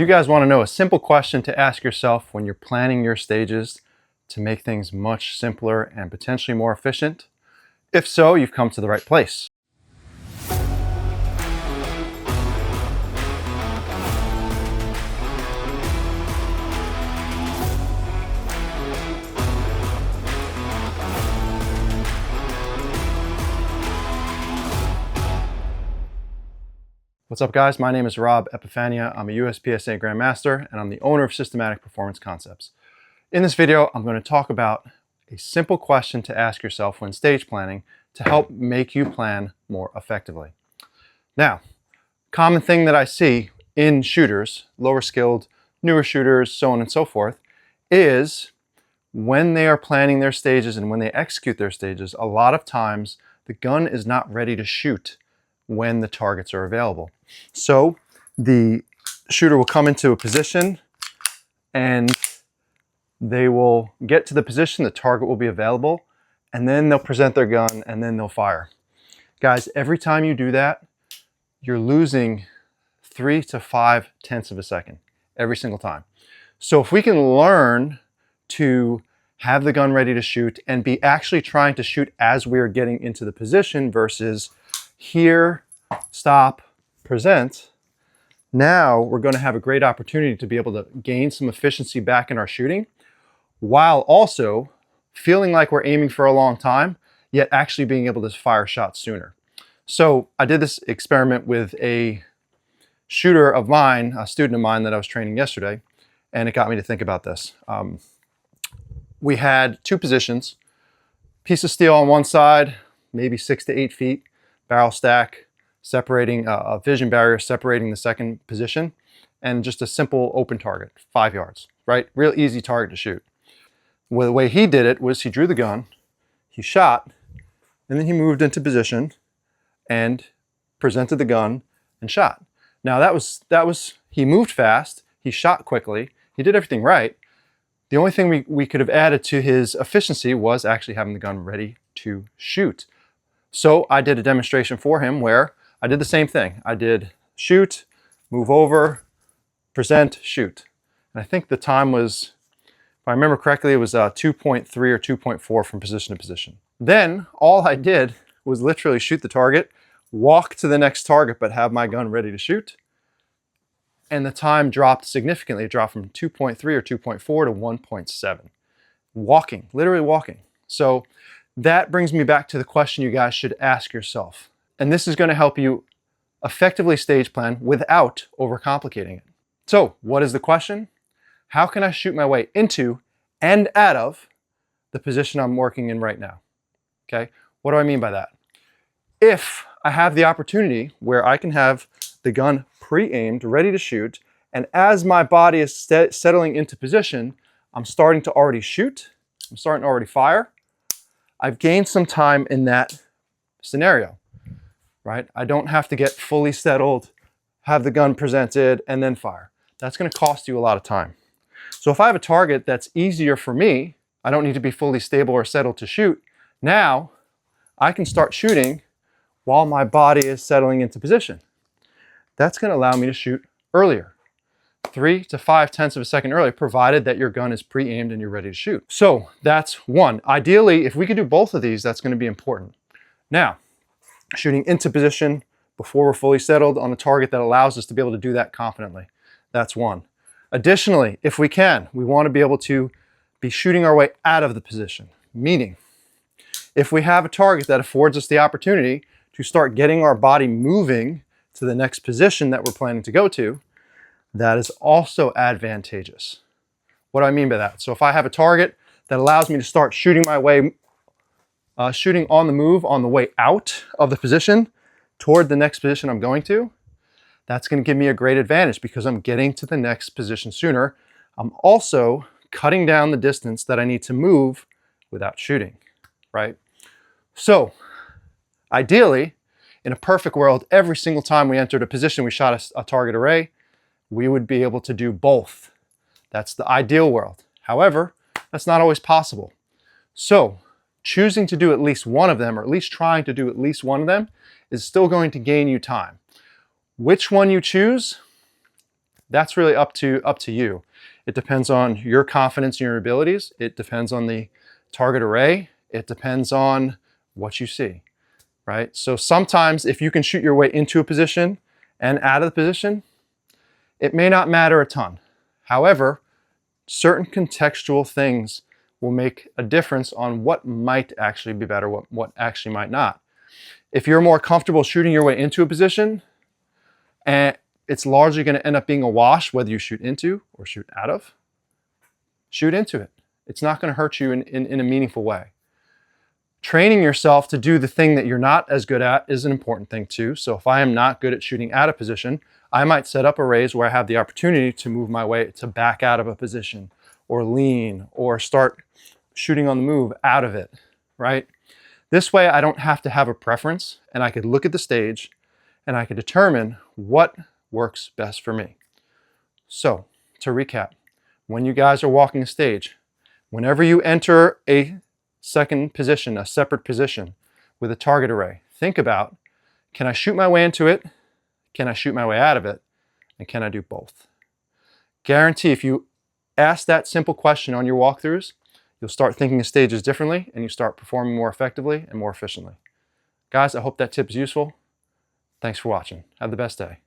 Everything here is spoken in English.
Do you guys want to know a simple question to ask yourself when you're planning your stages to make things much simpler and potentially more efficient? If so, you've come to the right place. What's up, guys? My name is Rob Epifania. I'm a USPSA Grandmaster, and I'm the owner of Systematic Performance Concepts. In this video, I'm going to talk about a simple question to ask yourself when stage planning to help make you plan more effectively. Now, common thing that I see in shooters, lower skilled, newer shooters, so on and so forth, is when they are planning their stages and when they execute their stages, a lot of times the gun is not ready to shoot when the targets are available. So the shooter will come into a position and they will get to the position, the target will be available, and then they'll present their gun and then they'll fire. Guys, every time you do that, you're losing 3 to 5 tenths of a second every single time. So if we can learn to have the gun ready to shoot and be actually trying to shoot as we are getting into the position versus here, stop, present, now we're going to have a great opportunity to be able to gain some efficiency back in our shooting while also feeling like we're aiming for a long time, yet actually being able to fire shots sooner. So I did this experiment with a shooter of mine, a student of mine that I was training yesterday, and it got me to think about this. We had 2 positions, piece of steel on one side, maybe 6 to 8 feet, barrel stack, separating a vision barrier, separating the second position, and just a simple open target, 5 yards, right? Real easy target to shoot. Well, the way he did it was he drew the gun, he shot, and then he moved into position and presented the gun and shot. Now that was he moved fast, he shot quickly, he did everything right. The only thing we could have added to his efficiency was actually having the gun ready to shoot. So I did a demonstration for him where I did the same thing. I did shoot, move over, present, shoot. And I think the time was, if I remember correctly, it was 2.3 or 2.4 from position to position. Then all I did was literally shoot the target, walk to the next target, but have my gun ready to shoot. And the time dropped significantly. It dropped from 2.3 or 2.4 to 1.7. Walking, literally walking. So that brings me back to the question you guys should ask yourself. And this is going to help you effectively stage plan without overcomplicating it. So what is the question? How can I shoot my way into and out of the position I'm working in right now? Okay, what do I mean by that? If I have the opportunity where I can have the gun pre-aimed, ready to shoot, and as my body is settling into position, I'm starting to already shoot, I'm starting to already fire, I've gained some time in that scenario, right? I don't have to get fully settled, have the gun presented, and then fire. That's going to cost you a lot of time. So if I have a target that's easier for me, I don't need to be fully stable or settled to shoot. Now I can start shooting while my body is settling into position. That's going to allow me to shoot earlier, 3 to 5 tenths of a second earlier, provided that your gun is pre-aimed and you're ready to shoot. So that's one. Ideally, if we could do both of these, that's going to be important. Now, shooting into position before we're fully settled on a target that allows us to be able to do that confidently. That's one. Additionally, if we can, we want to be able to be shooting our way out of the position. Meaning, if we have a target that affords us the opportunity to start getting our body moving to the next position that we're planning to go to, that is also advantageous. What do I mean by that? So if I have a target that allows me to start shooting my way, shooting on the move on the way out of the position toward the next position I'm going to, that's going to give me a great advantage because I'm getting to the next position sooner. I'm also cutting down the distance that I need to move without shooting, right? So ideally, in a perfect world, every single time we entered a position, we shot a target array, we would be able to do both. That's the ideal world. However, that's not always possible. So choosing to do at least one of them, or at least trying to do at least one of them, is still going to gain you time. Which one you choose, That's really up to you. It depends on your confidence in your abilities. It depends on the target array. It depends on what you see, right? So sometimes if you can shoot your way into a position and out of the position, it may not matter a ton. However, certain contextual things will make a difference on what might actually be better, what actually might not. If you're more comfortable shooting your way into a position, and it's largely going to end up being a wash whether you shoot into or shoot out of, shoot into it. It's not going to hurt you in a meaningful way. Training yourself to do the thing that you're not as good at is an important thing too. So if I am not good at shooting out of position, I might set up arrays where I have the opportunity to move my way to back out of a position or lean or start shooting on the move out of it, right? This way I don't have to have a preference, and I could look at the stage and I could determine what works best for me. So to recap, when you guys are walking a stage, whenever you enter a second position, a separate position with a target array, think about, can I shoot my way into it? Can I shoot my way out of it? And can I do both? Guarantee if you ask that simple question on your walkthroughs, you'll start thinking of stages differently and you start performing more effectively and more efficiently. Guys, I hope that tip is useful. Thanks for watching. Have the best day.